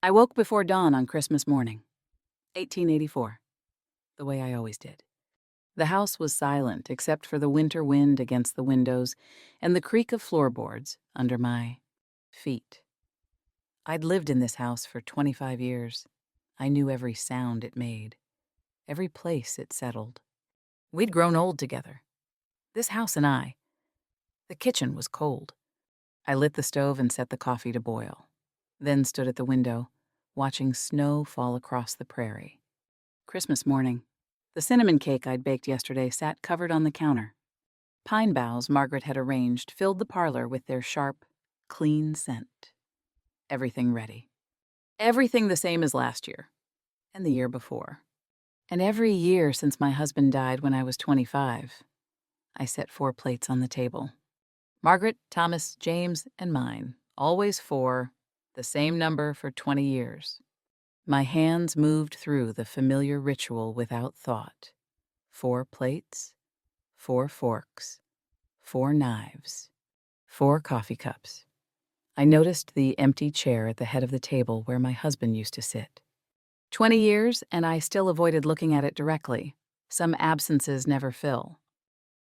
I woke before dawn on Christmas morning, 1884, the way I always did. The house was silent except for the winter wind against the windows and the creak of floorboards under my feet. I'd lived in this house for 25 years. I knew every sound it made, every place it settled. We'd grown old together, this house and I. The kitchen was cold. I lit the stove and set the coffee to boil, then stood at the window, watching snow fall across the prairie. Christmas morning. The cinnamon cake I'd baked yesterday sat covered on the counter. Pine boughs Margaret had arranged filled the parlor with their sharp, clean scent. Everything ready. Everything the same as last year, and the year before. And every year since my husband died when I was 25, I set 4 plates on the table. Margaret, Thomas, James, and mine, always 4, the same number for 20 years. My hands moved through the familiar ritual without thought. 4 plates, 4 forks, 4 knives, 4 coffee cups. I noticed the empty chair at the head of the table where my husband used to sit. 20 years, and I still avoided looking at it directly. Some absences never fill.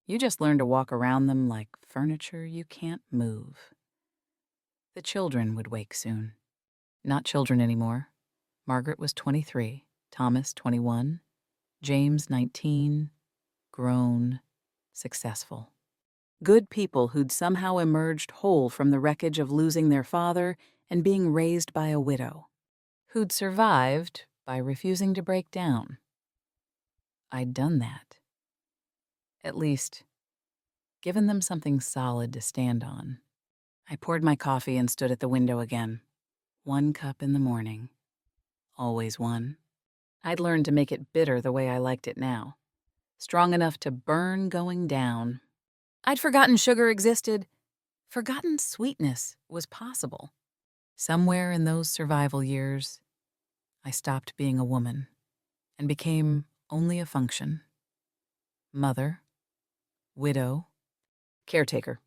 You just learn to walk around them like furniture you can't move. The children would wake soon. Not children anymore. Margaret was 23, Thomas 21, James 19, grown, successful. Good people who'd somehow emerged whole from the wreckage of losing their father and being raised by a widow. Who'd survived by refusing to break down. I'd done that. At least, given them something solid to stand on. I poured my coffee and stood at the window again. 1 cup in the morning. Always 1. I'd learned to make it bitter the way I liked it now. Strong enough to burn going down. I'd forgotten sugar existed. Forgotten sweetness was possible. Somewhere in those survival years, I stopped being a woman and became only a function. Mother, widow, caretaker.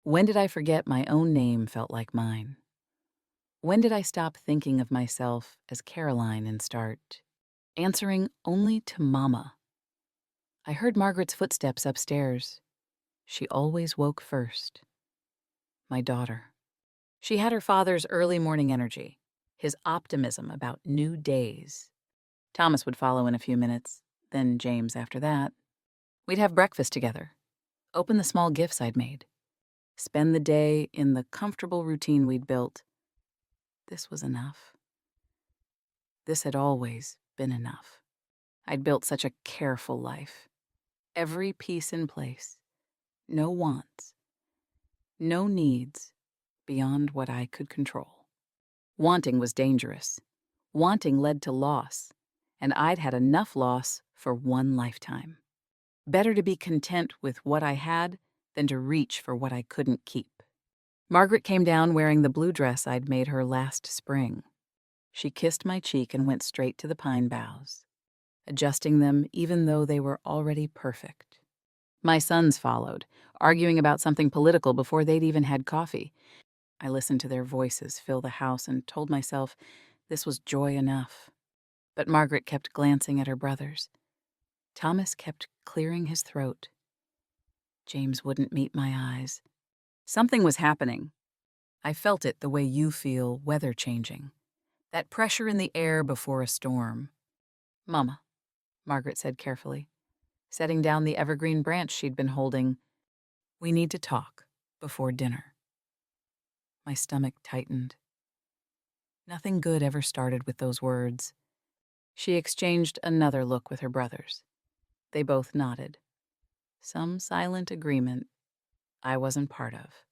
When did I forget my own name felt like mine? When did I stop thinking of myself as Caroline and start answering only to Mama? I heard Margaret's footsteps upstairs. She always woke first. My daughter. She had her father's early morning energy, his optimism about new days. Thomas would follow in a few minutes, then James after that. We'd have breakfast together, open the small gifts I'd made, spend the day in the comfortable routine we'd built. This was enough. This had always been enough. I'd built such a careful life. Every piece in place. No wants. No needs beyond what I could control. Wanting was dangerous. Wanting led to loss, and I'd had enough loss for 1 lifetime. Better to be content with what I had than to reach for what I couldn't keep. Margaret came down wearing the blue dress I'd made her last spring. She kissed my cheek and went straight to the pine boughs, adjusting them even though they were already perfect. My sons followed, arguing about something political before they'd even had coffee. I listened to their voices fill the house and told myself this was joy enough. But Margaret kept glancing at her brothers. Thomas kept clearing his throat. James wouldn't meet my eyes. Something was happening. I felt it the way you feel weather changing. That pressure in the air before a storm. Mama, Margaret said carefully, setting down the evergreen branch she'd been holding. We need to talk before dinner. My stomach tightened. Nothing good ever started with those words. She exchanged another look with her brothers. They both nodded. Some silent agreement I wasn't part of.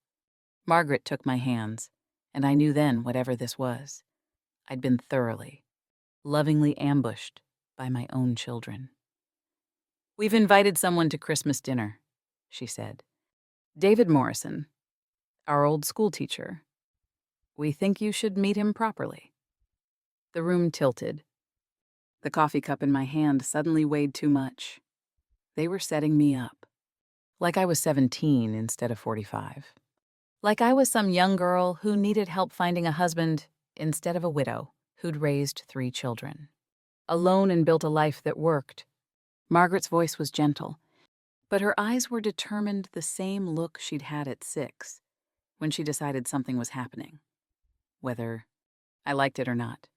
Margaret took my hands, and I knew then whatever this was, I'd been thoroughly, lovingly ambushed by my own children. We've invited someone to Christmas dinner, she said. David Morrison, our old schoolteacher. We think you should meet him properly. The room tilted. The coffee cup in my hand suddenly weighed too much. They were setting me up. Like I was 17 instead of 45. Like I was some young girl who needed help finding a husband instead of a widow who'd raised 3 children, alone and built a life that worked. Margaret's voice was gentle, but her eyes were determined, the same look she'd had at 6, when she decided something was happening, whether I liked it or not.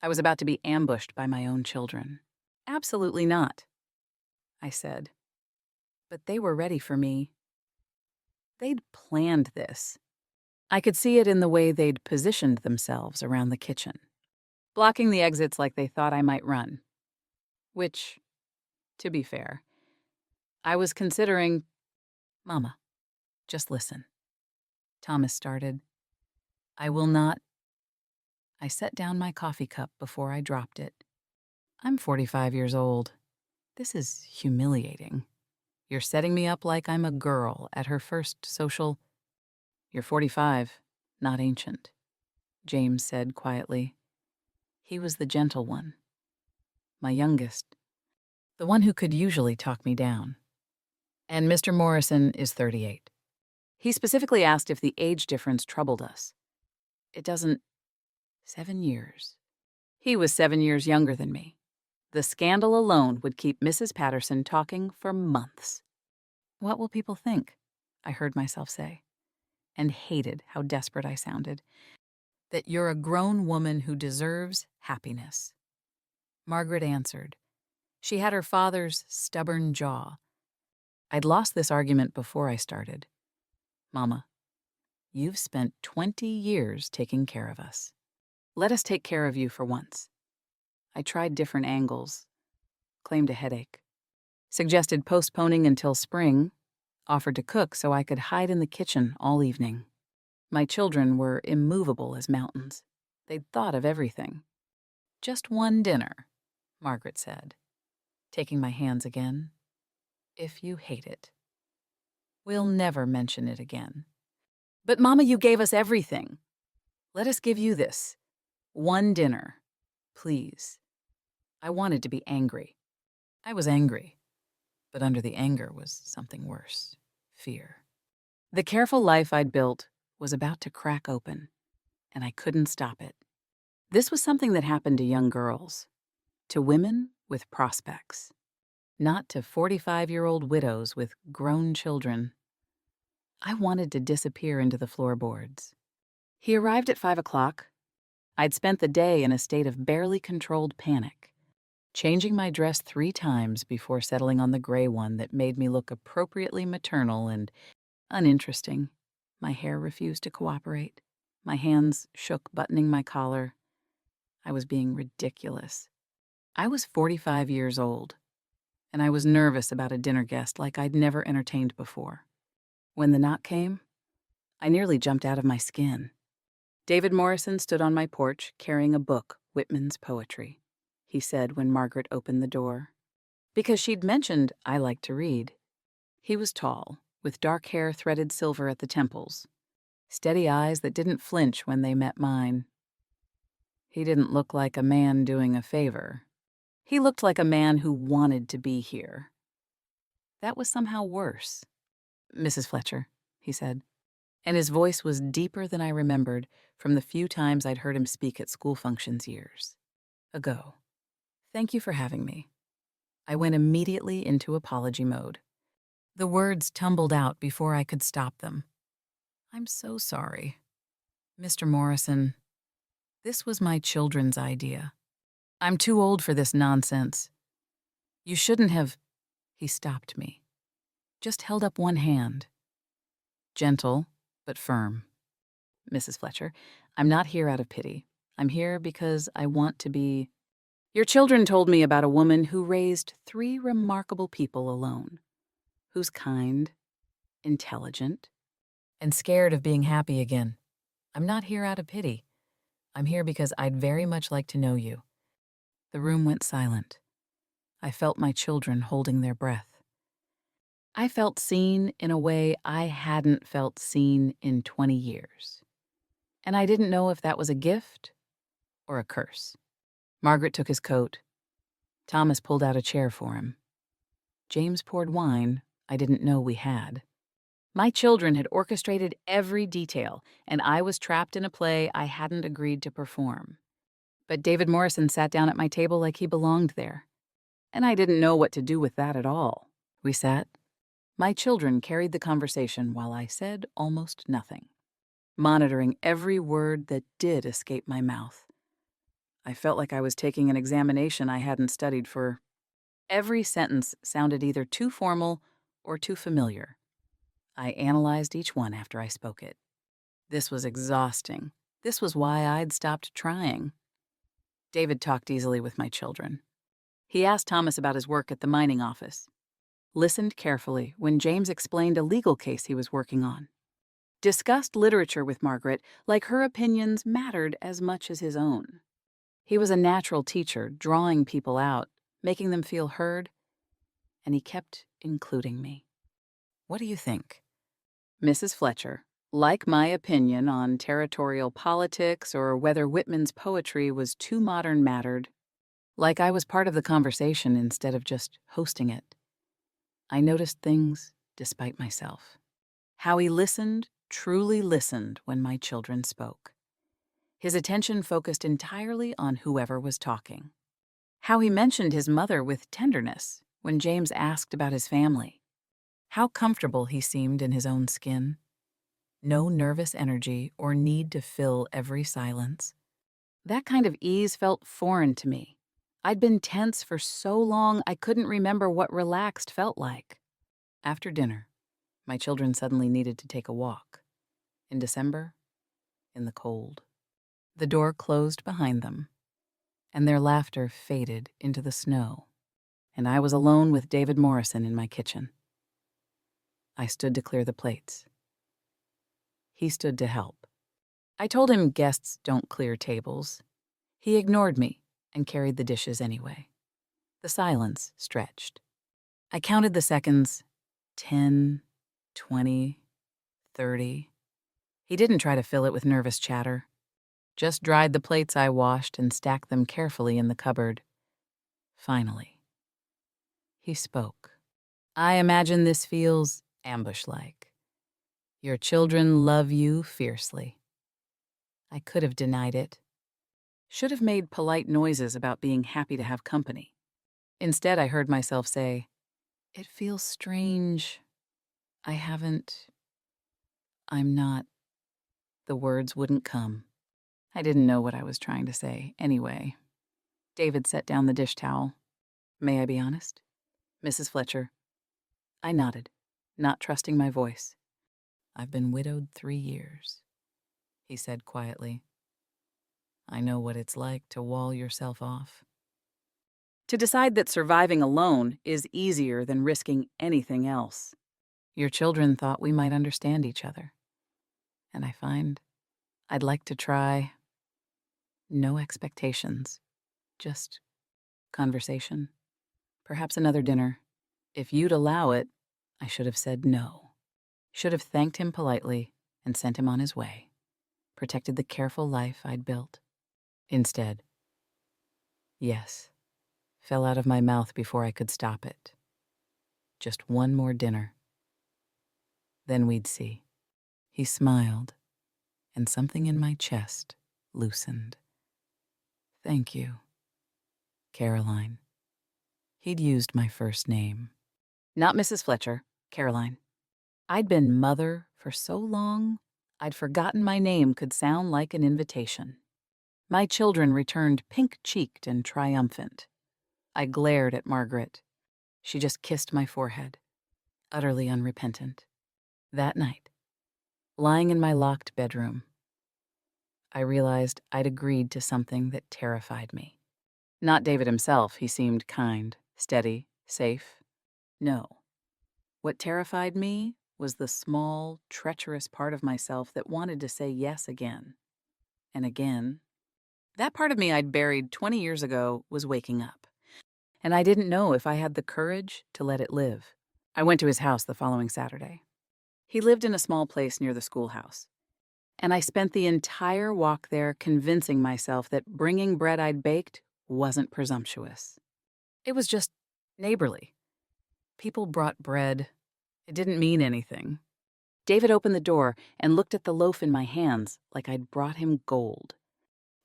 I was about to be ambushed by my own children. Absolutely not, I said. But they were ready for me. They'd planned this. I could see it in the way they'd positioned themselves around the kitchen, blocking the exits like they thought I might run. Which, to be fair, I was considering. Mama, just listen. Thomas started. I will not. I set down my coffee cup before I dropped it. I'm 45 years old. This is humiliating. You're setting me up like I'm a girl at her first social. You're 45, not ancient, James said quietly. He was the gentle one. My youngest. The one who could usually talk me down. And Mr. Morrison is 38. He specifically asked if the age difference troubled us. It doesn't. 7 years. He was 7 years younger than me. The scandal alone would keep Mrs. Patterson talking for months. What will people think? I heard myself say, and hated how desperate I sounded. That you're a grown woman who deserves happiness. Margaret answered. She had her father's stubborn jaw. I'd lost this argument before I started. Mama, you've spent 20 years taking care of us. Let us take care of you for once. I tried different angles, claimed a headache, suggested postponing until spring, offered to cook so I could hide in the kitchen all evening. My children were immovable as mountains. They'd thought of everything. Just one dinner, Margaret said, taking my hands again. If you hate it. We'll never mention it again. But Mama, you gave us everything. Let us give you this. One dinner, please. I wanted to be angry. I was angry, but under the anger was something worse, fear. The careful life I'd built was about to crack open, and I couldn't stop it. This was something that happened to young girls, to women with prospects, not to 45-year-old widows with grown children. I wanted to disappear into the floorboards. He arrived at 5 o'clock. I'd spent the day in a state of barely controlled panic, changing my dress 3 times before settling on the gray one that made me look appropriately maternal and uninteresting. My hair refused to cooperate. My hands shook buttoning my collar. I was being ridiculous. I was 45 years old, and I was nervous about a dinner guest like I'd never entertained before. When the knock came, I nearly jumped out of my skin. David Morrison stood on my porch carrying a book, Whitman's Poetry. He said when Margaret opened the door, because she'd mentioned I liked to read. He was tall, with dark hair threaded silver at the temples, steady eyes that didn't flinch when they met mine. He didn't look like a man doing a favor. He looked like a man who wanted to be here. That was somehow worse. Mrs. Fletcher, he said, and his voice was deeper than I remembered from the few times I'd heard him speak at school functions years ago. Thank you for having me. I went immediately into apology mode. The words tumbled out before I could stop them. I'm so sorry. Mr. Morrison, this was my children's idea. I'm too old for this nonsense. You shouldn't have. He stopped me. Just held up one hand. Gentle, but firm. Mrs. Fletcher, I'm not here out of pity. I'm here because I want to be. Your children told me about a woman who raised 3 remarkable people alone, who's kind, intelligent, and scared of being happy again. I'm not here out of pity. I'm here because I'd very much like to know you. The room went silent. I felt my children holding their breath. I felt seen in a way I hadn't felt seen in 20 years. And I didn't know if that was a gift or a curse. Margaret took his coat. Thomas pulled out a chair for him. James poured wine I didn't know we had. My children had orchestrated every detail, and I was trapped in a play I hadn't agreed to perform. But David Morrison sat down at my table like he belonged there. And I didn't know what to do with that at all. We sat. My children carried the conversation while I said almost nothing, monitoring every word that did escape my mouth. I felt like I was taking an examination I hadn't studied for. Every sentence sounded either too formal or too familiar. I analyzed each one after I spoke it. This was exhausting. This was why I'd stopped trying. David talked easily with my children. He asked Thomas about his work at the mining office, listened carefully when James explained a legal case he was working on, discussed literature with Margaret like her opinions mattered as much as his own. He was a natural teacher, drawing people out, making them feel heard, and he kept including me. What do you think? Mrs. Fletcher, like my opinion on territorial politics or whether Whitman's poetry was too modern mattered, like I was part of the conversation instead of just hosting it. I noticed things despite myself. How he listened, truly listened when my children spoke. His attention focused entirely on whoever was talking. How he mentioned his mother with tenderness when James asked about his family. How comfortable he seemed in his own skin. No nervous energy or need to fill every silence. That kind of ease felt foreign to me. I'd been tense for so long I couldn't remember what relaxed felt like. After dinner, my children suddenly needed to take a walk. In December, in the cold. The door closed behind them, and their laughter faded into the snow, and I was alone with David Morrison in my kitchen. I stood to clear the plates. He stood to help. I told him guests don't clear tables. He ignored me and carried the dishes anyway. The silence stretched. I counted the seconds, 10, 20, 30. He didn't try to fill it with nervous chatter. Just dried the plates I washed and stacked them carefully in the cupboard. Finally, he spoke. I imagine this feels ambush-like. Your children love you fiercely. I could have denied it. Should have made polite noises about being happy to have company. Instead, I heard myself say, "It feels strange. I'm not." The words wouldn't come. I didn't know what I was trying to say anyway. David set down the dish towel. May I be honest? Mrs. Fletcher. I nodded, not trusting my voice. I've been widowed 3 years, he said quietly. I know what it's like to wall yourself off. To decide that surviving alone is easier than risking anything else. Your children thought we might understand each other. And I find I'd like to try. No expectations, just conversation. Perhaps another dinner. If you'd allow it, I should have said no. Should have thanked him politely and sent him on his way. Protected the careful life I'd built. Instead, yes, fell out of my mouth before I could stop it. Just one more dinner. Then we'd see. He smiled, and something in my chest loosened. Thank you, Caroline. He'd used my first name. Not Mrs. Fletcher, Caroline. I'd been mother for so long, I'd forgotten my name could sound like an invitation. My children returned pink-cheeked and triumphant. I glared at Margaret. She just kissed my forehead, utterly unrepentant. That night, lying in my locked bedroom, I realized I'd agreed to something that terrified me. Not David himself, he seemed kind, steady, safe. No. What terrified me was the small, treacherous part of myself that wanted to say yes again. And again. That part of me I'd buried 20 years ago was waking up. And I didn't know if I had the courage to let it live. I went to his house the following Saturday. He lived in a small place near the schoolhouse. And I spent the entire walk there convincing myself that bringing bread I'd baked wasn't presumptuous. It was just neighborly. People brought bread. It didn't mean anything. David opened the door and looked at the loaf in my hands like I'd brought him gold.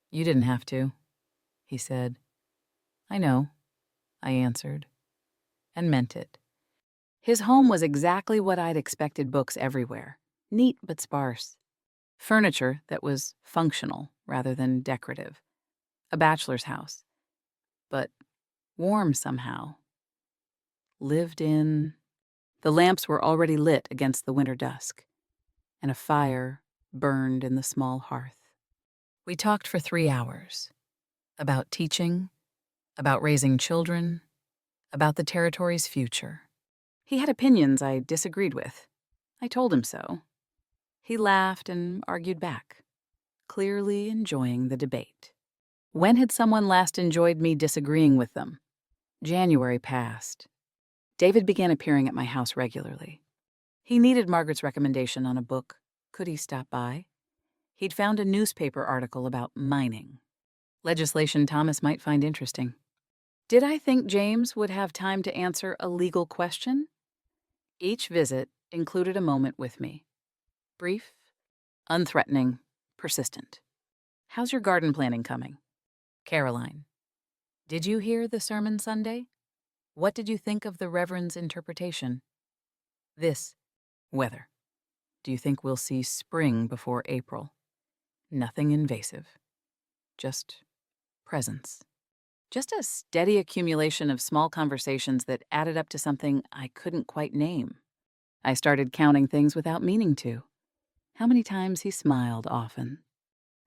You didn't have to. he said. I know, I answered, and meant it. His home was exactly what I'd expected books everywhere, neat but sparse. Furniture that was functional rather than decorative. A bachelor's house, but warm somehow. Lived in. The lamps were already lit against the winter dusk, and a fire burned in the small hearth. We talked for 3 hours. About teaching, about raising children, about the territory's future. He had opinions I disagreed with. I told him so. He laughed and argued back, clearly enjoying the debate. When had someone last enjoyed me disagreeing with them? January passed. David began appearing at my house regularly. He needed Margaret's recommendation on a book. Could he stop by? He'd found a newspaper article about mining. Legislation Thomas might find interesting. Did I think James would have time to answer a legal question? Each visit included a moment with me. Brief, unthreatening, persistent. How's your garden planning coming? Caroline. Did you hear the sermon Sunday? What did you think of the Reverend's interpretation? This. Weather. Do you think we'll see spring before April? Nothing invasive. Just presence. Just a steady accumulation of small conversations that added up to something I couldn't quite name. I started counting things without meaning to. How many times he smiled often.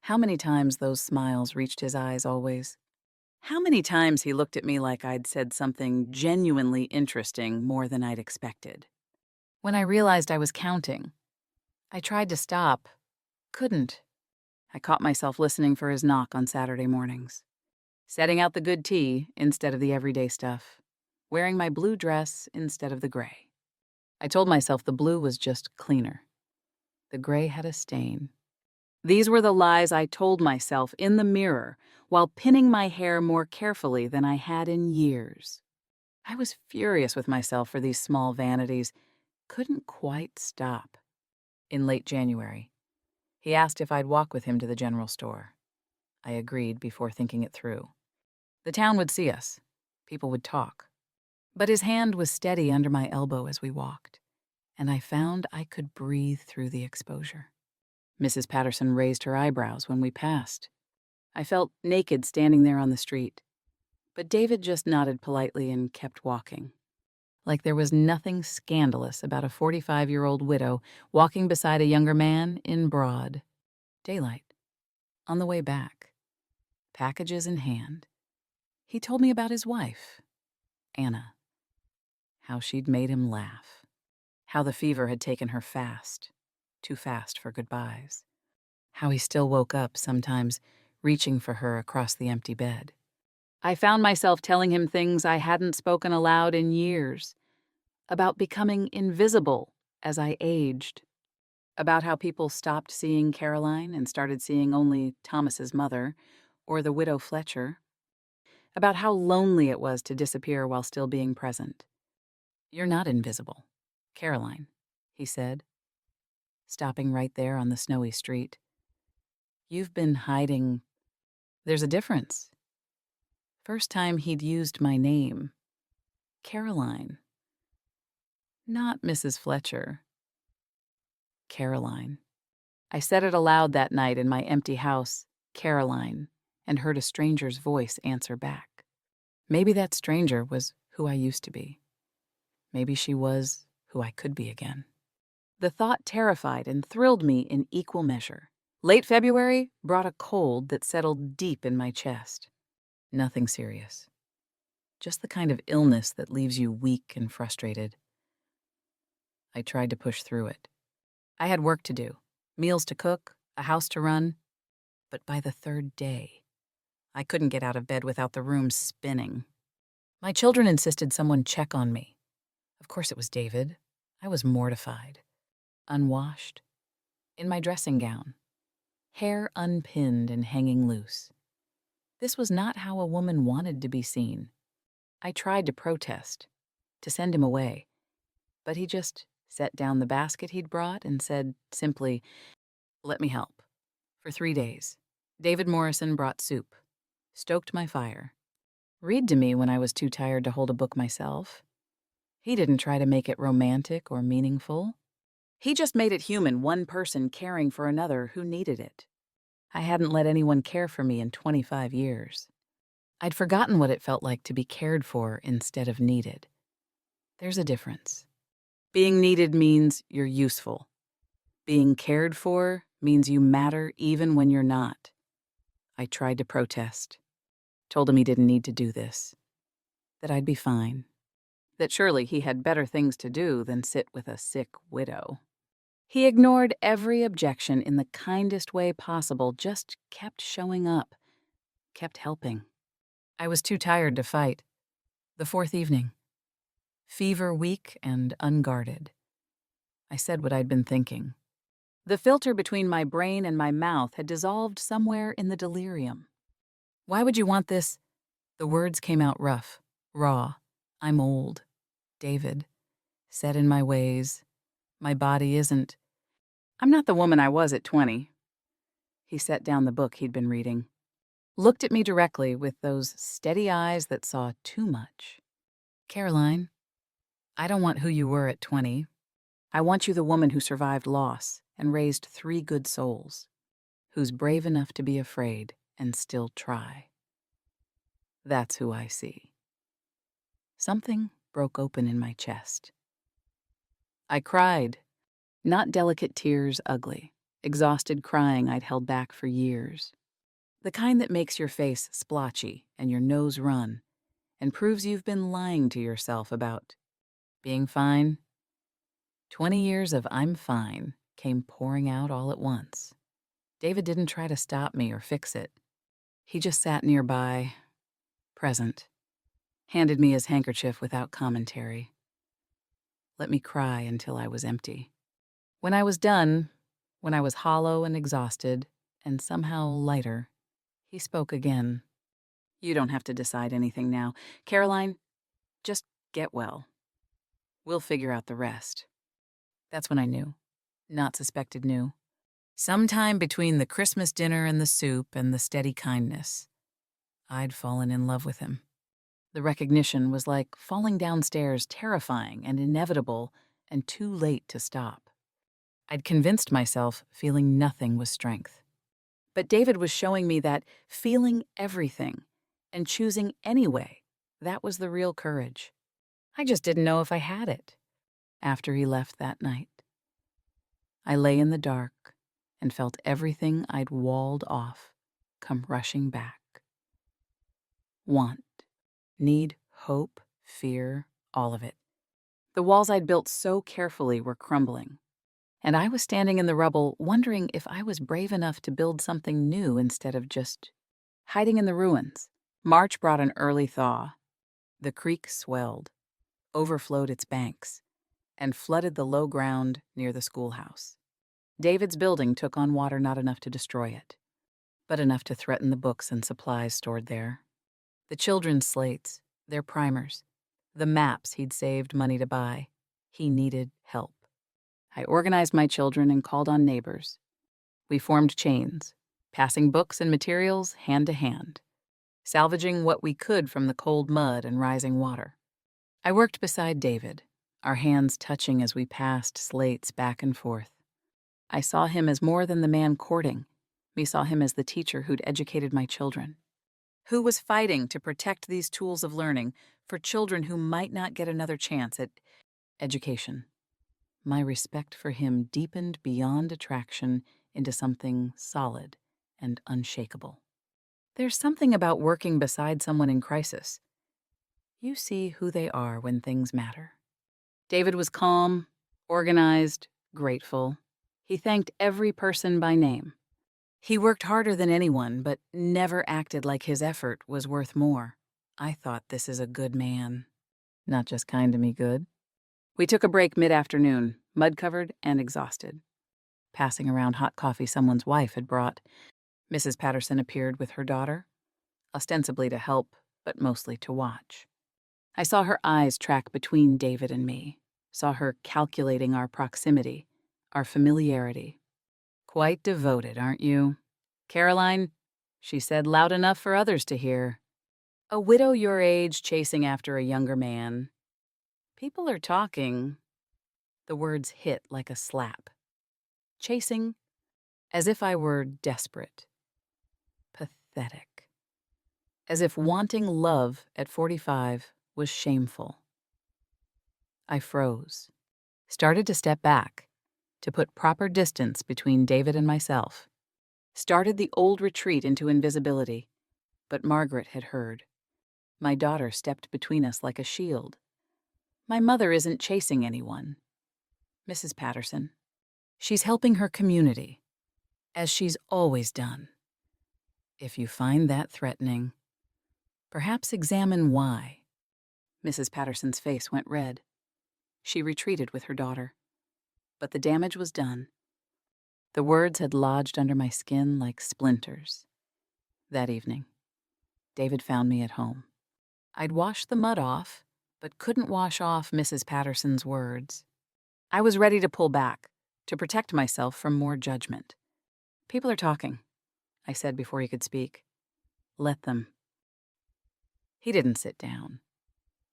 How many times those smiles reached his eyes always. How many times he looked at me like I'd said something genuinely interesting more than I'd expected. When I realized I was counting, I tried to stop. Couldn't. I caught myself listening for his knock on Saturday mornings. Setting out the good tea instead of the everyday stuff. Wearing my blue dress instead of the gray. I told myself the blue was just cleaner. The gray had a stain. These were the lies I told myself in the mirror while pinning my hair more carefully than I had in years. I was furious with myself for these small vanities. Couldn't quite stop. In late January, he asked if I'd walk with him to the general store. I agreed before thinking it through. The town would see us. People would talk. But his hand was steady under my elbow as we walked, and I found I could breathe through the exposure. Mrs. Patterson raised her eyebrows when we passed. I felt naked standing there on the street, but David just nodded politely and kept walking. Like there was nothing scandalous about a 45-year-old widow walking beside a younger man in broad daylight. On the way back, packages in hand, he told me about his wife, Anna. How she'd made him laugh. How the fever had taken her fast, too fast for goodbyes. How he still woke up sometimes, reaching for her across the empty bed. I found myself telling him things I hadn't spoken aloud in years. About becoming invisible as I aged. About how people stopped seeing Caroline and started seeing only Thomas's mother, or the widow Fletcher. About how lonely it was to disappear while still being present. You're not invisible, Caroline, he said, stopping right there on the snowy street. You've been hiding. There's a difference. First time he'd used my name. Caroline. Not Mrs. Fletcher. Caroline. I said it aloud that night in my empty house, Caroline, and heard a stranger's voice answer back. Maybe that stranger was who I used to be. Maybe she was who I could be again. The thought terrified and thrilled me in equal measure. Late February brought a cold that settled deep in my chest. Nothing serious. Just the kind of illness that leaves you weak and frustrated. I tried to push through it. I had work to do, meals to cook, a house to run. But by the third day, I couldn't get out of bed without the room spinning. My children insisted someone check on me. Of course it was David. I was mortified. Unwashed. In my dressing gown. Hair unpinned and hanging loose. This was not how a woman wanted to be seen. I tried to protest, to send him away. But he just set down the basket he'd brought and said simply, "Let me help." For 3 days, David Morrison brought soup. stoked my fire. Read to me when I was too tired to hold a book myself. He didn't try to make it romantic or meaningful. He just made it human, one person caring for another who needed it. I hadn't let anyone care for me in 25 years. I'd forgotten what it felt like to be cared for instead of needed. There's a difference. Being needed means you're useful. Being cared for means you matter even when you're not. I tried to protest. Told him he didn't need to do this. That I'd be fine. That surely he had better things to do than sit with a sick widow. He ignored every objection in the kindest way possible, just kept showing up, kept helping. I was too tired to fight. The fourth evening. Fever weak and unguarded. I said what I'd been thinking. The filter between my brain and my mouth had dissolved somewhere in the delirium. Why would you want this? The words came out rough, raw. I'm old. David. Set in my ways. My body isn't. I'm not the woman I was at 20. He set down the book he'd been reading. Looked at me directly with those steady eyes that saw too much. Caroline, I don't want who you were at 20. I want you the woman who survived loss and raised 3 good souls, who's brave enough to be afraid and still try. That's who I see. Something broke open in my chest. I cried, not delicate tears ugly, exhausted crying I'd held back for years. The kind that makes your face splotchy and your nose run and proves you've been lying to yourself about being fine. 20 years of I'm fine came pouring out all at once. David didn't try to stop me or fix it. He just sat nearby, present, handed me his handkerchief without commentary. Let me cry until I was empty. When I was done, when I was hollow and exhausted, and somehow lighter, he spoke again. You don't have to decide anything now. Caroline, just get well. We'll figure out the rest. That's when I knew. Not suspected knew. Sometime between the Christmas dinner and the soup and the steady kindness, I'd fallen in love with him. The recognition was like falling downstairs, terrifying and inevitable and too late to stop. I'd convinced myself feeling nothing was strength. But David was showing me that feeling everything and choosing anyway, that was the real courage. I just didn't know if I had it. After he left that night, I lay in the dark and felt everything I'd walled off come rushing back. Want, need, hope, fear, all of it. The walls I'd built so carefully were crumbling. And I was standing in the rubble, wondering if I was brave enough to build something new instead of just hiding in the ruins. March brought an early thaw. The creek swelled, overflowed its banks, and flooded the low ground near the schoolhouse. David's building took on water not enough to destroy it, but enough to threaten the books and supplies stored there. The children's slates, their primers, the maps he'd saved money to buy. He needed help. I organized my children and called on neighbors. We formed chains, passing books and materials hand to hand, salvaging what we could from the cold mud and rising water. I worked beside David, our hands touching as we passed slates back and forth. I saw him as more than the man courting. We saw him as the teacher who'd educated my children, who was fighting to protect these tools of learning for children who might not get another chance at education. My respect for him deepened beyond attraction into something solid and unshakable. There's something about working beside someone in crisis. You see who they are when things matter. David was calm, organized, grateful. He thanked every person by name. He worked harder than anyone, but never acted like his effort was worth more. I thought, this is a good man. Not just kind to me good. We took a break mid-afternoon, mud-covered and exhausted. Passing around hot coffee someone's wife had brought, Mrs. Patterson appeared with her daughter, ostensibly to help, but mostly to watch. I saw her eyes track between David and me, saw her calculating our proximity, our familiarity. Quite devoted, aren't you? Caroline, She said loud enough for others to hear. A widow your age chasing after a younger man. People are talking. The words hit like a slap. Chasing, as if I were desperate. Pathetic. As if wanting love at 45 was shameful. I froze. Started to step back, to put proper distance between David and myself. Started the old retreat into invisibility, but Margaret had heard. My daughter stepped between us like a shield. My mother isn't chasing anyone. Mrs. Patterson. She's helping her community, as she's always done. If you find that threatening, perhaps examine why. Mrs. Patterson's face went red. She retreated with her daughter. But the damage was done. The words had lodged under my skin like splinters. That evening, David found me at home. I'd washed the mud off, but couldn't wash off Mrs. Patterson's words. I was ready to pull back, to protect myself from more judgment. People are talking, I said before he could speak. Let them. He didn't sit down,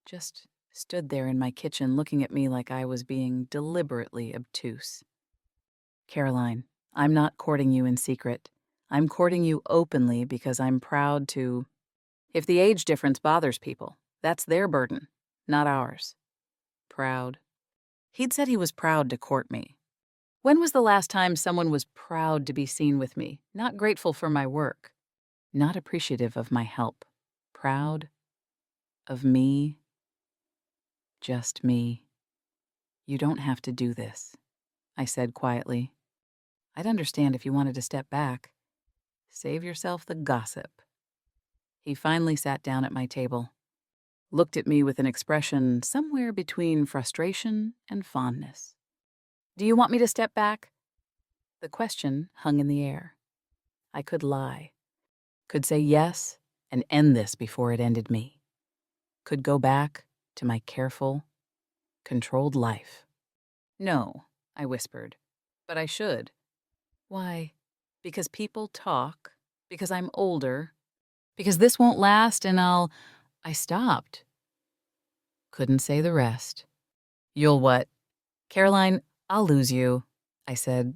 just stood there in my kitchen looking at me like I was being deliberately obtuse. Caroline, I'm not courting you in secret. I'm courting you openly because I'm proud to... If the age difference bothers people, that's their burden, not ours. Proud. He'd said he was proud to court me. When was the last time someone was proud to be seen with me, not grateful for my work, not appreciative of my help, proud of me, just me? You don't have to do this, I said quietly. I'd understand if you wanted to step back. Save yourself the gossip. He finally sat down at my table, looked at me with an expression somewhere between frustration and fondness. Do you want me to step back? The question hung in the air. I could lie, could say yes and end this before it ended me, could go back to my careful, controlled life. No, I whispered, but I should. Why? Because people talk, because I'm older, because this won't last and I stopped. Couldn't say the rest. You'll what? Caroline, I'll lose you, I said.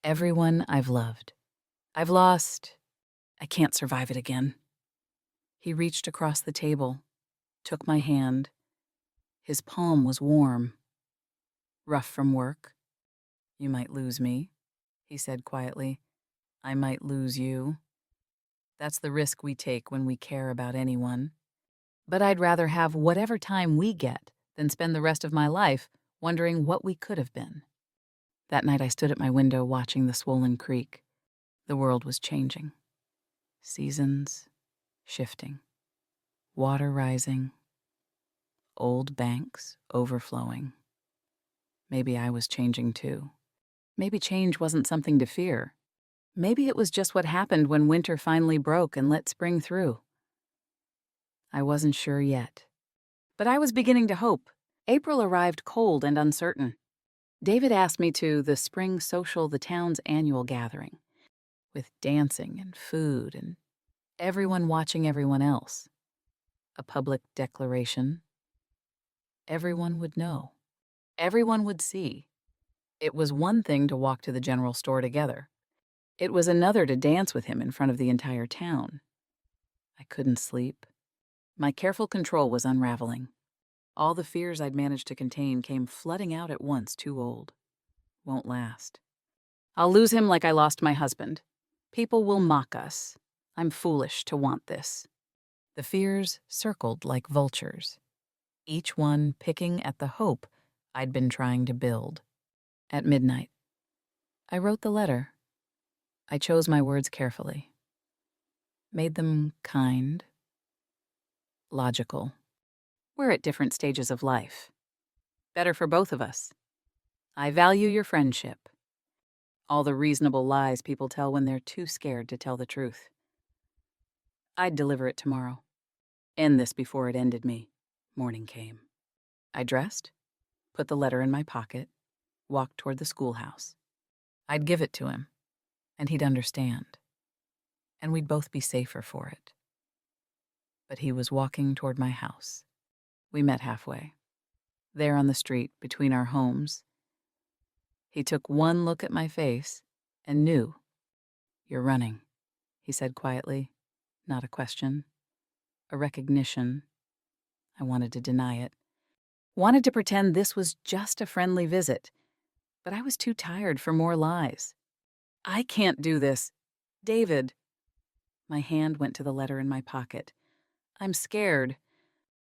Everyone I've loved. I've lost. I can't survive it again. He reached across the table, took my hand. His palm was warm. Rough from work. You might lose me, he said quietly. I might lose you. That's the risk we take when we care about anyone. But I'd rather have whatever time we get than spend the rest of my life wondering what we could have been. That night I stood at my window watching the swollen creek. The world was changing. Seasons shifting. Water rising. Old banks overflowing. Maybe I was changing too. Maybe change wasn't something to fear. Maybe it was just what happened when winter finally broke and let spring through. I wasn't sure yet. But I was beginning to hope. April arrived cold and uncertain. David asked me to the spring social, the town's annual gathering, with dancing and food and everyone watching everyone else. A public declaration. Everyone would know. Everyone would see. It was one thing to walk to the general store together. It was another to dance with him in front of the entire town. I couldn't sleep. My careful control was unraveling. All the fears I'd managed to contain came flooding out at once, too old. Won't last. I'll lose him like I lost my husband. People will mock us. I'm foolish to want this. The fears circled like vultures, each one picking at the hope I'd been trying to build. At midnight, I wrote the letter. I chose my words carefully. Made them kind, logical. We're at different stages of life. Better for both of us. I value your friendship. All the reasonable lies people tell when they're too scared to tell the truth. I'd deliver it tomorrow. End this before it ended me. Morning came. I dressed, put the letter in my pocket, walked toward the schoolhouse. I'd give it to him, and he'd understand. and we'd both be safer for it. But he was walking toward my house. We met halfway, there on the street between our homes. He took one look at my face and knew. "You're running," he said quietly, not a question, a recognition. I wanted to deny it. Wanted to pretend this was just a friendly visit, but I was too tired for more lies. "I can't do this. David." My hand went to the letter in my pocket. "I'm scared.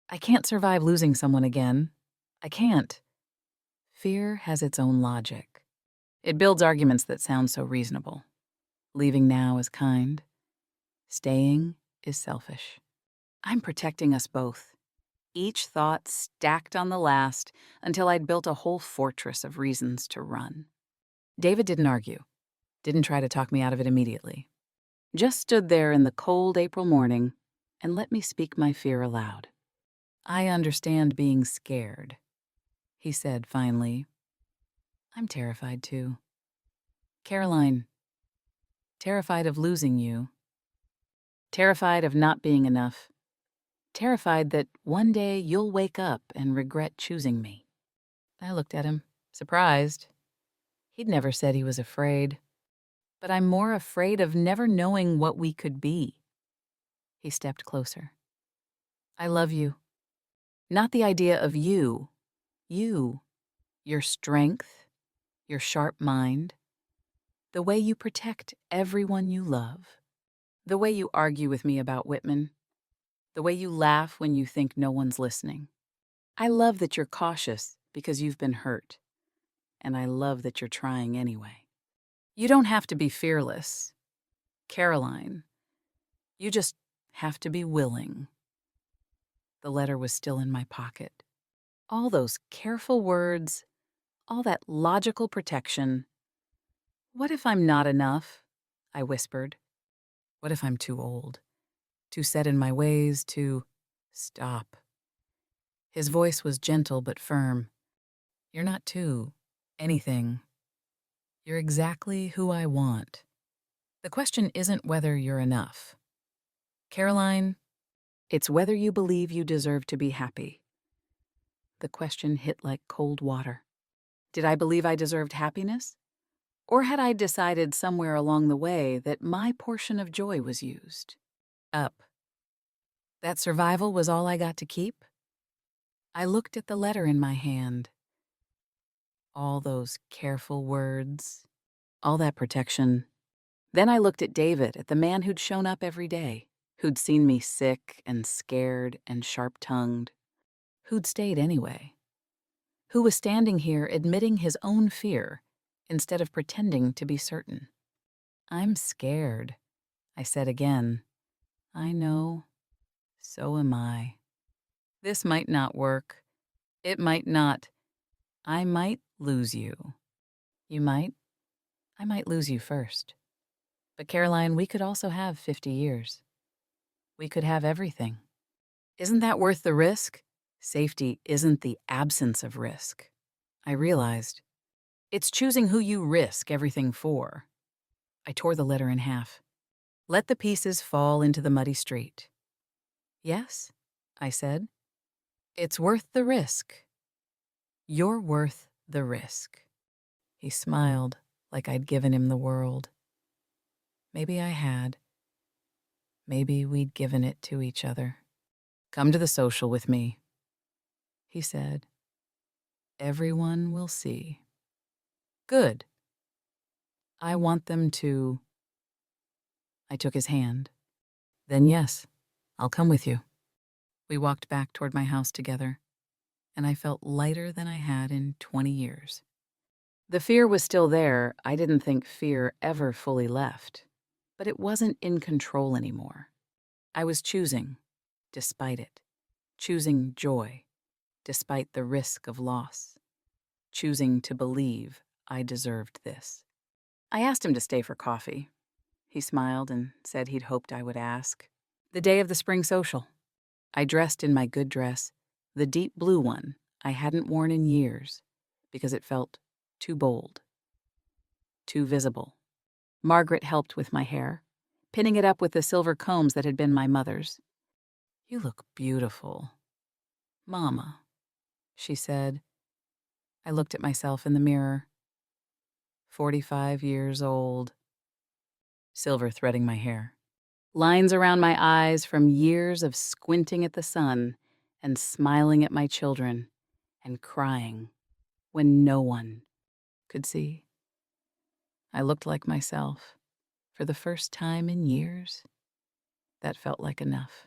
I can't survive losing someone again. I can't." Fear has its own logic. It builds arguments that sound so reasonable. Leaving now is kind. Staying is selfish. I'm protecting us both. Each thought stacked on the last until I'd built a whole fortress of reasons to run. David didn't argue. Didn't try to talk me out of it immediately. Just stood there in the cold April morning and let me speak my fear aloud. "I understand being scared," he said finally. "I'm terrified too. Caroline, terrified of losing you. Terrified of not being enough. Terrified that one day you'll wake up and regret choosing me." I looked at him, surprised. He'd never said he was afraid. But I'm more afraid of never knowing what we could be. He stepped closer. "I love you. Not the idea of you. You. Your strength. Your sharp mind. The way you protect everyone you love. The way you argue with me about Whitman. The way you laugh when you think no one's listening. I love that you're cautious because you've been hurt. And I love that you're trying anyway. You don't have to be fearless, Caroline. You just have to be willing." The letter was still in my pocket. All those careful words, all that logical protection. "What if I'm not enough?" I whispered. "What if I'm too old? Too set in my ways, too—" "Stop." His voice was gentle but firm. "You're not too anything. You're exactly who I want. The question isn't whether you're enough. Caroline, it's whether you believe you deserve to be happy." The question hit like cold water. Did I believe I deserved happiness? Or had I decided somewhere along the way that my portion of joy was used? Up. That survival was all I got to keep? I looked at the letter in my hand. All those careful words, all that protection. Then I looked at David, at the man who'd shown up every day, who'd seen me sick and scared and sharp-tongued, who'd stayed anyway, who was standing here admitting his own fear instead of pretending to be certain. "I'm scared," I said again. "I know. So am I. This might not work. It might not. I might lose you. You might. I might lose you first. But Caroline, we could also have 50 years. We could have everything. Isn't that worth the risk? Safety isn't the absence of risk." I realized. It's choosing who you risk everything for. I tore the letter in half. Let the pieces fall into the muddy street. "Yes," I said. "It's worth the risk. You're worth the risk." He smiled like I'd given him the world. Maybe I had. Maybe we'd given it to each other. "Come to the social with me," he said. "Everyone will see." "Good. I want them to." I took his hand. "Then yes, I'll come with you." We walked back toward my house together, and I felt lighter than I had in 20 years. The fear was still there. I didn't think fear ever fully left, but it wasn't in control anymore. I was choosing, despite it. Choosing joy, despite the risk of loss. Choosing to believe I deserved this. I asked him to stay for coffee. He smiled and said he'd hoped I would ask. The day of the spring social. I dressed in my good dress, the deep blue one I hadn't worn in years, because it felt too bold, too visible. Margaret helped with my hair, pinning it up with the silver combs that had been my mother's. "You look beautiful, Mama," she said. I looked at myself in the mirror. 45 years old. Silver threading my hair. Lines around my eyes from years of squinting at the sun and smiling at my children and crying when no one could see. I looked like myself for the first time in years. That felt like enough.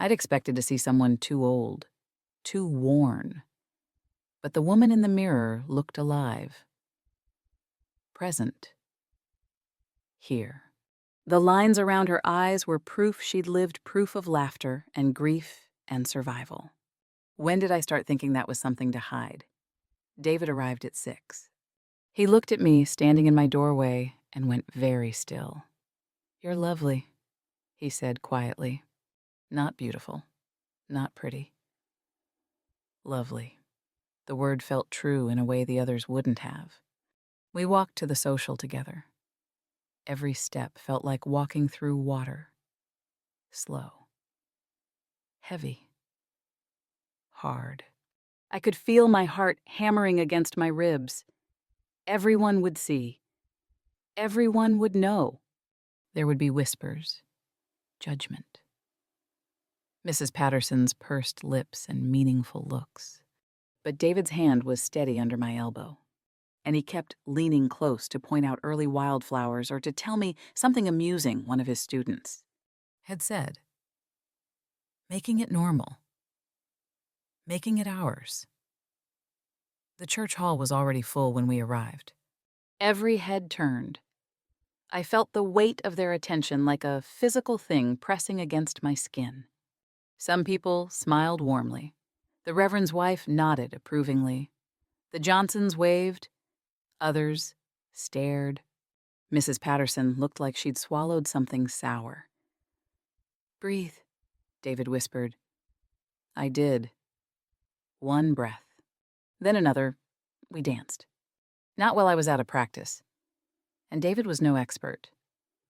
I'd expected to see someone too old, too worn. But the woman in the mirror looked alive. Present. Here. The lines around her eyes were proof she'd lived proof of laughter and grief and survival. When did I start thinking that was something to hide? David arrived at 6. He looked at me standing in my doorway and went very still. "You're lovely," he said quietly. "Not beautiful, not pretty. Lovely." The word felt true in a way the others wouldn't have. We walked to the social together. Every step felt like walking through water. Slow. Heavy. Hard. I could feel my heart hammering against my ribs. Everyone would see. Everyone would know. There would be whispers. Judgment. Mrs. Patterson's pursed lips and meaningful looks. But David's hand was steady under my elbow, and he kept leaning close to point out early wildflowers or to tell me something amusing one of his students had said. Making it normal. Making it ours. The church hall was already full when we arrived. Every head turned. I felt the weight of their attention like a physical thing pressing against my skin. Some people smiled warmly. The Reverend's wife nodded approvingly. The Johnsons waved. Others stared. Mrs. Patterson looked like she'd swallowed something sour. "Breathe," David whispered. I did. One breath. Then another. We danced. Not while I was out of practice. And David was no expert.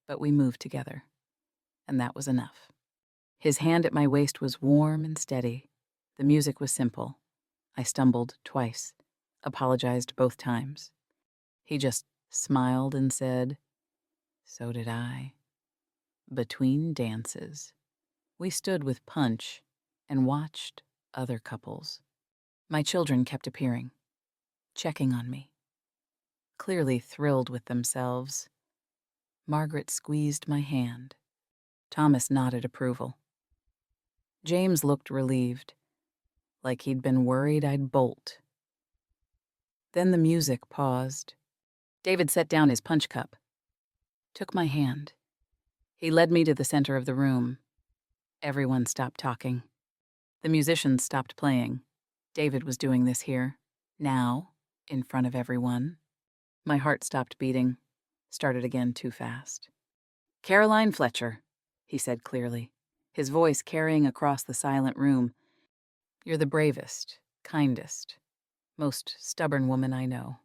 But we moved together. And that was enough. His hand at my waist was warm and steady. The music was simple. I stumbled twice, apologized both times. He just smiled and said, "So did I." Between dances, we stood with Punch and watched other couples. My children kept appearing, checking on me, clearly thrilled with themselves. Margaret squeezed my hand. Thomas nodded approval. James looked relieved, like he'd been worried I'd bolt. Then the music paused. David set down his punch cup, took my hand. He led me to the center of the room. Everyone stopped talking. The musicians stopped playing. David was doing this here, now, in front of everyone. My heart stopped beating, started again too fast. "Caroline Fletcher," he said clearly, his voice carrying across the silent room. "You're the bravest, kindest, most stubborn woman I know.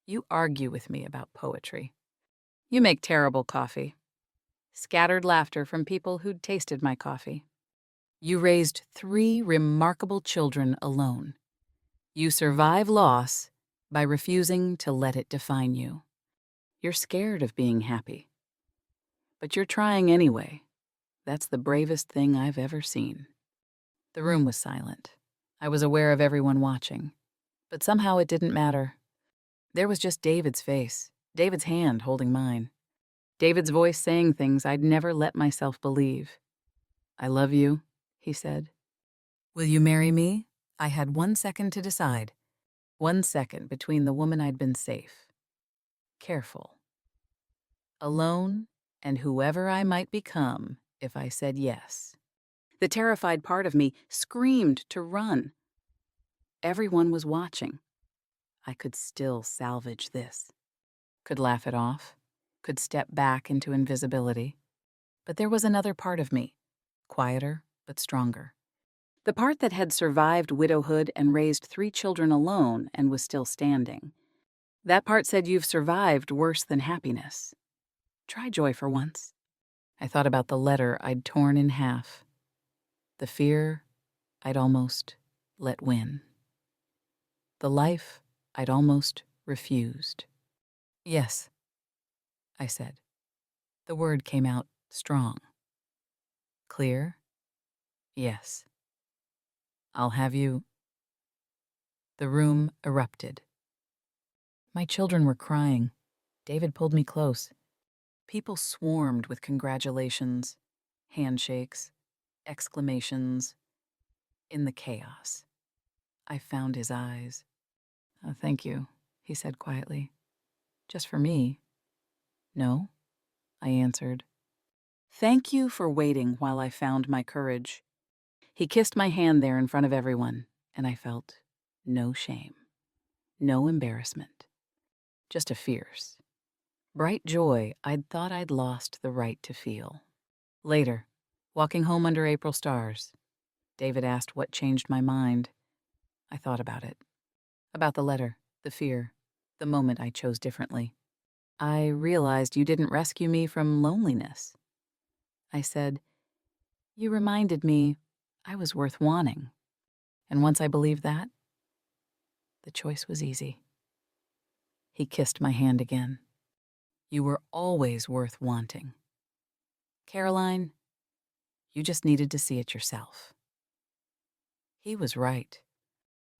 You argue with me about poetry. You make terrible coffee." Scattered laughter from people who'd tasted my coffee. "You raised 3 remarkable children alone. You survive loss by refusing to let it define you. You're scared of being happy. But you're trying anyway. That's the bravest thing I've ever seen." The room was silent. I was aware of everyone watching. But somehow it didn't matter. There was just David's face, David's hand holding mine. David's voice saying things I'd never let myself believe. "I love you," he said. "Will you marry me?" I had 1 second to decide. 1 second between the woman I'd been safe, careful, alone, and whoever I might become if I said yes. The terrified part of me screamed to run. Everyone was watching. I could still salvage this. Could laugh it off. Could step back into invisibility. But there was another part of me, quieter but stronger. The part that had survived widowhood and raised 3 children alone and was still standing. That part said you've survived worse than happiness. Try joy for once. I thought about the letter I'd torn in half, the fear I'd almost let win, the life I'd almost refused. Yes, I said. The word came out strong. Clear? Yes. I'll have you. The room erupted. My children were crying. David pulled me close. People swarmed with congratulations, handshakes, exclamations. In the chaos, I found his eyes. "Oh, thank you," he said quietly. "Just for me?" "No," I answered. "Thank you for waiting while I found my courage." He kissed my hand there in front of everyone, and I felt no shame, no embarrassment, just a fierce, bright joy I'd thought I'd lost the right to feel. Later, walking home under April stars, David asked what changed my mind. I thought about it. About the letter, the fear, the moment I chose differently. "I realized you didn't rescue me from loneliness." I said, "You reminded me I was worth wanting." And once I believed that, the choice was easy. He kissed my hand again. "You were always worth wanting. Caroline, you just needed to see it yourself." He was right.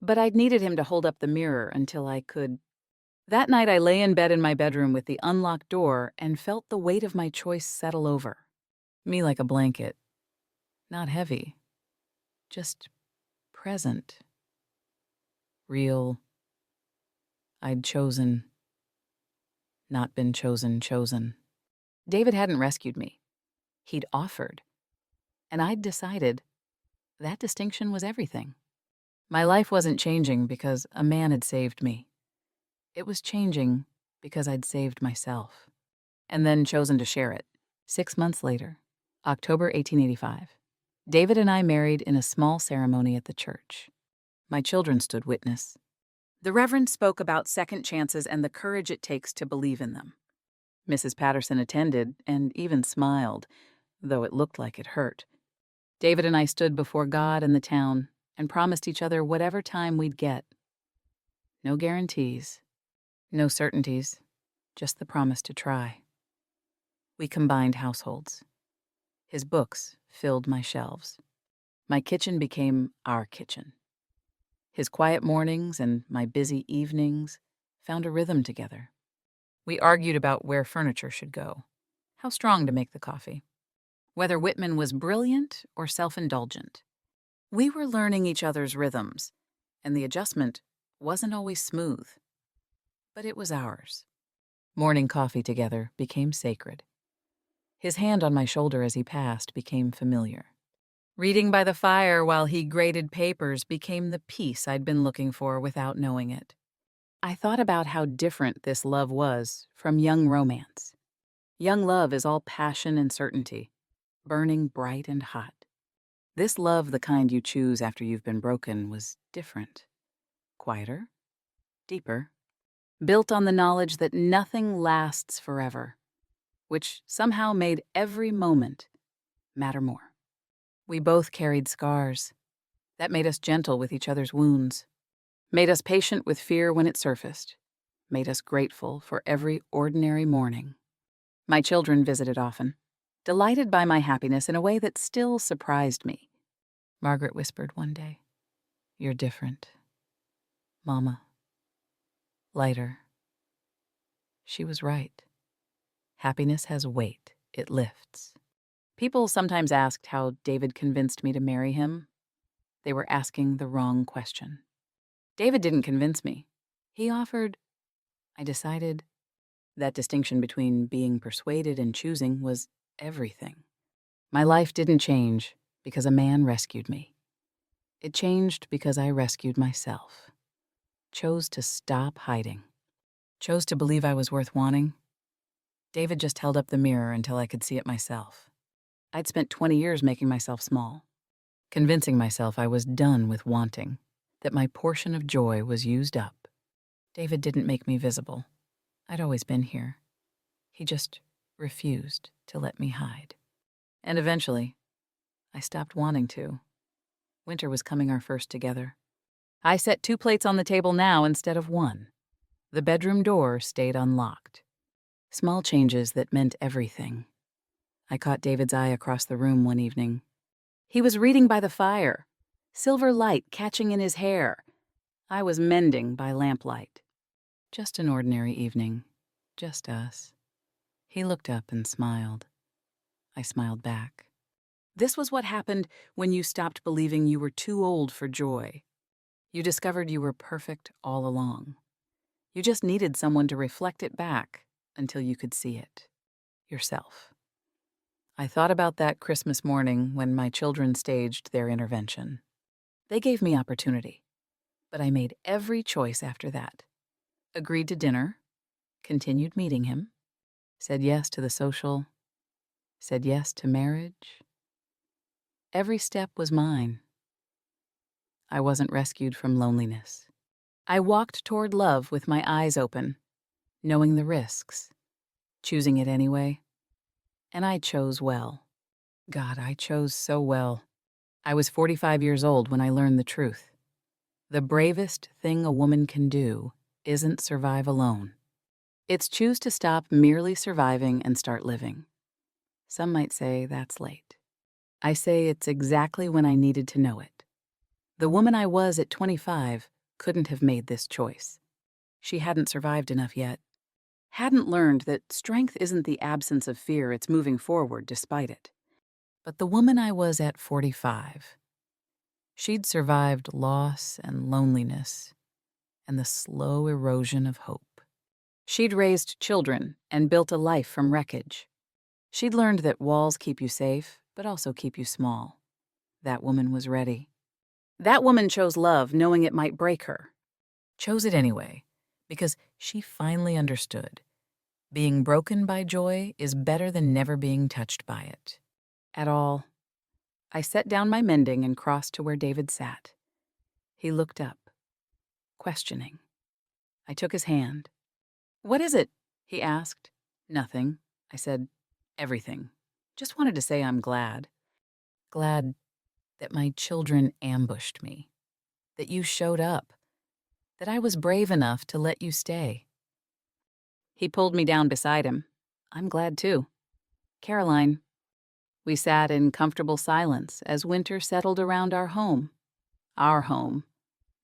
But I'd needed him to hold up the mirror until I could. That night I lay in bed in my bedroom with the unlocked door and felt the weight of my choice settle over me like a blanket. Not heavy, just present. Real. I'd chosen, not been chosen. David hadn't rescued me. He'd offered. And I'd decided that distinction was everything. My life wasn't changing because a man had saved me. It was changing because I'd saved myself. And then chosen to share it. 6 months later, October 1885, David and I married in a small ceremony at the church. My children stood witness. The Reverend spoke about second chances and the courage it takes to believe in them. Mrs. Patterson attended and even smiled, though it looked like it hurt. David and I stood before God and the town and promised each other whatever time we'd get. No guarantees, no certainties, just the promise to try. We combined households. His books filled my shelves. My kitchen became our kitchen. His quiet mornings and my busy evenings found a rhythm together. We argued about where furniture should go, how strong to make the coffee, whether Whitman was brilliant or self-indulgent. We were learning each other's rhythms, and the adjustment wasn't always smooth. But it was ours. Morning coffee together became sacred. His hand on my shoulder as he passed became familiar. Reading by the fire while he graded papers became the peace I'd been looking for without knowing it. I thought about how different this love was from young romance. Young love is all passion and certainty, burning bright and hot. This love, the kind you choose after you've been broken, was different. Quieter, deeper, built on the knowledge that nothing lasts forever, which somehow made every moment matter more. We both carried scars. That made us gentle with each other's wounds, made us patient with fear when it surfaced, made us grateful for every ordinary morning. My children visited often, delighted by my happiness in a way that still surprised me. Margaret whispered one day, "You're different, Mama. Lighter." She was right. Happiness has weight. It lifts. People sometimes asked how David convinced me to marry him. They were asking the wrong question. David didn't convince me. He offered. I decided that distinction between being persuaded and choosing was everything. My life didn't change because a man rescued me. It changed because I rescued myself. Chose to stop hiding. Chose to believe I was worth wanting. David just held up the mirror until I could see it myself. I'd spent 20 years making myself small, convincing myself I was done with wanting, that my portion of joy was used up. David didn't make me visible. I'd always been here. He just refused to let me hide. And eventually, I stopped wanting to. Winter was coming our first together. I set 2 plates on the table now instead of 1. The bedroom door stayed unlocked. Small changes that meant everything. I caught David's eye across the room one evening. He was reading by the fire, silver light catching in his hair. I was mending by lamplight. Just an ordinary evening. Just us. He looked up and smiled. I smiled back. This was what happened when you stopped believing you were too old for joy. You discovered you were perfect all along. You just needed someone to reflect it back until you could see it. Yourself. I thought about that Christmas morning when my children staged their intervention. They gave me opportunity, but I made every choice after that. Agreed to dinner, continued meeting him, said yes to the social, said yes to marriage. Every step was mine. I wasn't rescued from loneliness. I walked toward love with my eyes open, knowing the risks, choosing it anyway. And I chose well. God, I chose so well. I was 45 years old when I learned the truth. The bravest thing a woman can do isn't survive alone. It's choose to stop merely surviving and start living. Some might say that's late. I say it's exactly when I needed to know it. The woman I was at 25 couldn't have made this choice. She hadn't survived enough yet. Hadn't learned that strength isn't the absence of fear, it's moving forward despite it. But the woman I was at 45, she'd survived loss and loneliness and the slow erosion of hope. She'd raised children and built a life from wreckage. She'd learned that walls keep you safe, but also keep you small. That woman was ready. That woman chose love, knowing it might break her. Chose it anyway, because she finally understood. Being broken by joy is better than never being touched by it. At all. I set down my mending and crossed to where David sat. He looked up, questioning. I took his hand. "What is it?" he asked. "Nothing." I said, "Everything. Just wanted to say I'm glad. Glad that my children ambushed me. That you showed up. That I was brave enough to let you stay." He pulled me down beside him. I'm glad too. Caroline. We sat in comfortable silence as winter settled around our home. Our home.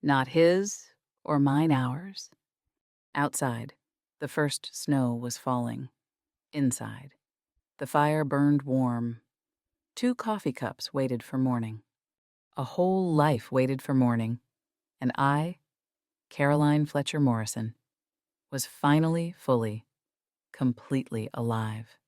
Not his or mine, ours. Outside, the first snow was falling. Inside, the fire burned warm. 2 coffee cups waited for morning. A whole life waited for morning. And I, Caroline Fletcher Morrison, was finally fully, completely alive.